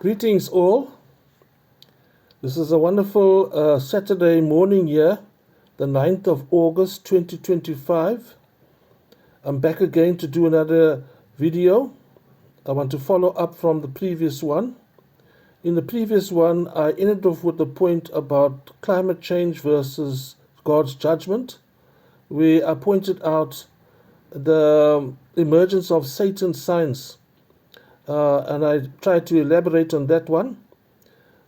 Greetings all. This is a wonderful Saturday morning here, the 9th of August 2025. I'm back again to do another video. I want to follow up from the previous one. In the previous one, I ended off with the point about climate change versus God's judgment, where I pointed out the emergence of Satan's science, and I tried to elaborate on that one.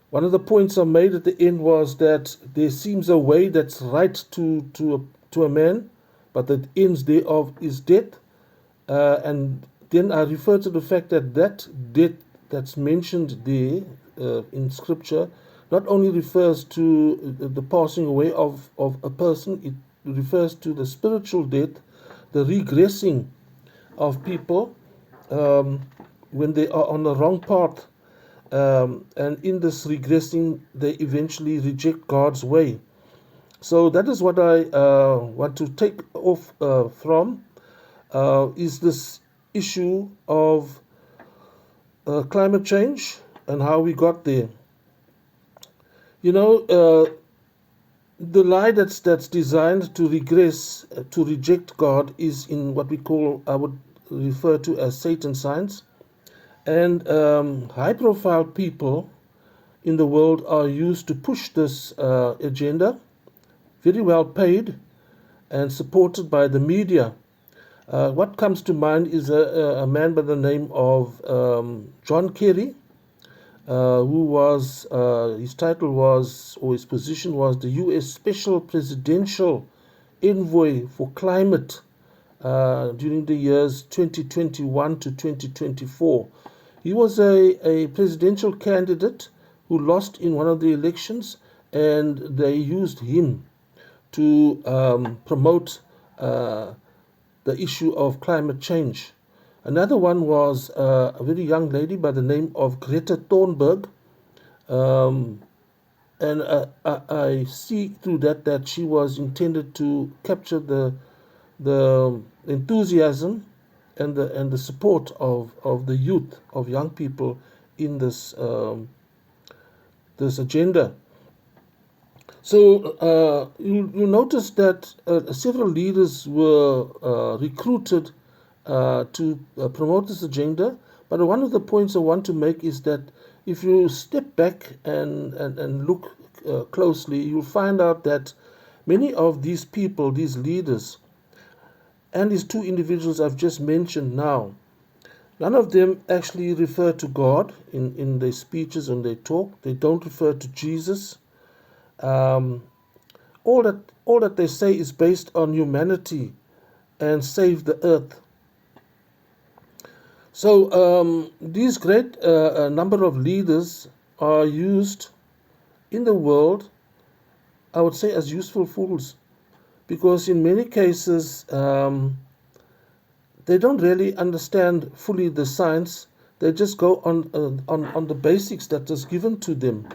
One of the points I made at the end was that there seems a way that's right to a man, but the ends thereof is death. And then I refer to the fact that death that's mentioned there in Scripture not only refers to the passing away of a person, it refers to the spiritual death, the regressing of people when they are on the wrong path. And in this regressing, they eventually reject God's way. So that is what I want to take off from, is this issue of climate change and how we got there. You know, the lie that's designed to regress, to reject God, is in what I would refer to as Satan science. And high-profile people in the world are used to push this agenda, very well paid and supported by the media. What comes to mind is a man by the name of John Kerry, who was, his title was, or his position was, the U.S. Special Presidential Envoy for Climate during the years 2021 to 2024. He was a presidential candidate who lost in one of the elections, and they used him to promote the issue of climate change. Another one was a very young lady by the name of Greta Thunberg, and I see through that she was intended to capture the enthusiasm and the support of the youth, of young people in this this agenda. So you notice that several leaders were recruited to promote this agenda. But one of the points I want to make is that if you step back and look closely, you'll find out that many of these people, these leaders, and these two individuals I've just mentioned now, none of them actually refer to God in their speeches and their talk. They don't refer to Jesus. All that they say is based on humanity and save the earth. So these great number of leaders are used in the world, I would say, as useful fools, because in many cases they don't really understand fully the science. They just go on the basics that is given to them.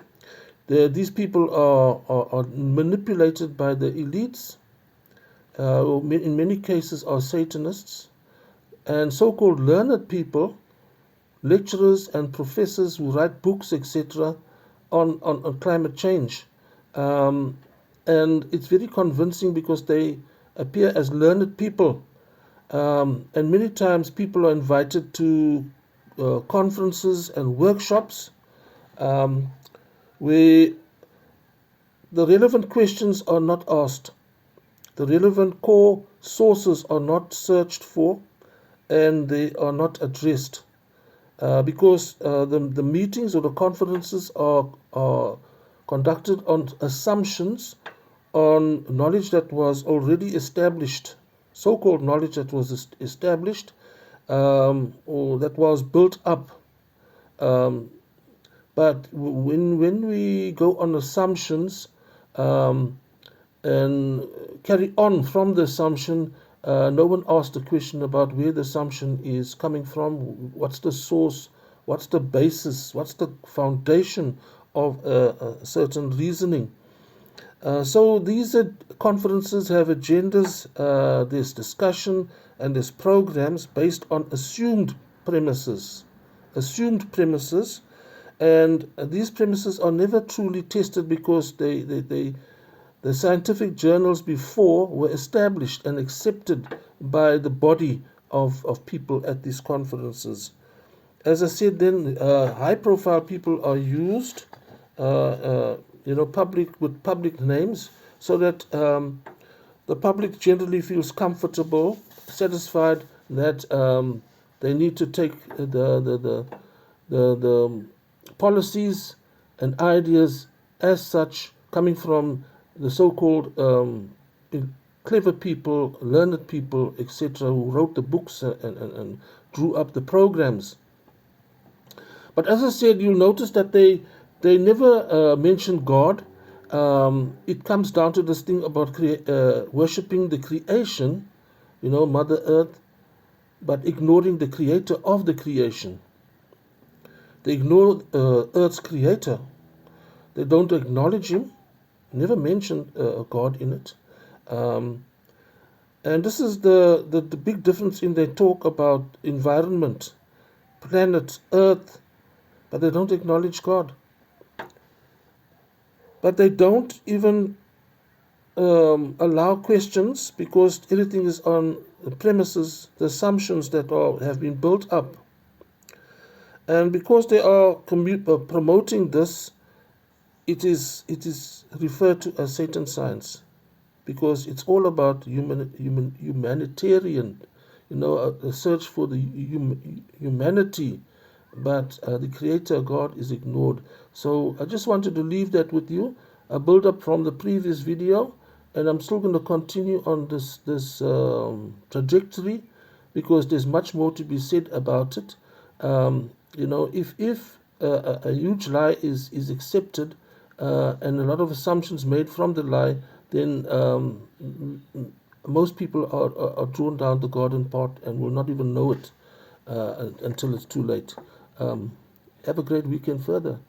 These people are manipulated by the elites, in many cases are Satanists, and so-called learned people, lecturers and professors who write books, etc., on climate change. And it's very convincing because they appear as learned people. And many times people are invited to conferences and workshops where the relevant questions are not asked, the relevant core sources are not searched for, and they are not addressed, because the meetings or the conferences are conducted on assumptions, on knowledge that was already established, so-called knowledge that was established, or that was built up. But when we go on assumptions and carry on from the assumption, no one asks the question about where the assumption is coming from, what's the source, what's the basis, what's the foundation of a certain reasoning. So these conferences have agendas, there's discussion, and there's programs based on assumed premises, And these premises are never truly tested because the scientific journals before were established and accepted by the body of people at these conferences. As I said, then high-profile people are used, public with public names, so that the public generally feels comfortable, satisfied that they need to take the policies and ideas as such coming from the so-called clever people, learned people, etc., who wrote the books and drew up the programs. But as I said, you'll notice that they never mention God. It comes down to this thing about worshipping the creation, Mother Earth, but ignoring the creator of the creation. They ignore Earth's creator. They don't acknowledge him, never mention God in it. And this is the big difference in their talk about environment, planet, Earth, but they don't acknowledge God. But they don't even allow questions because everything is on the premises, the assumptions that have been built up. And because they are promoting this, it is referred to as Satan science, because it's all about humanitarian, a search for the humanity, but the Creator God is ignored. So I just wanted to leave that with you, a build up from the previous video, and I'm still going to continue on this trajectory because there's much more to be said about it. If a huge lie is accepted and a lot of assumptions made from the lie, then most people are drawn down the garden path and will not even know it until it's too late. Have a great weekend further.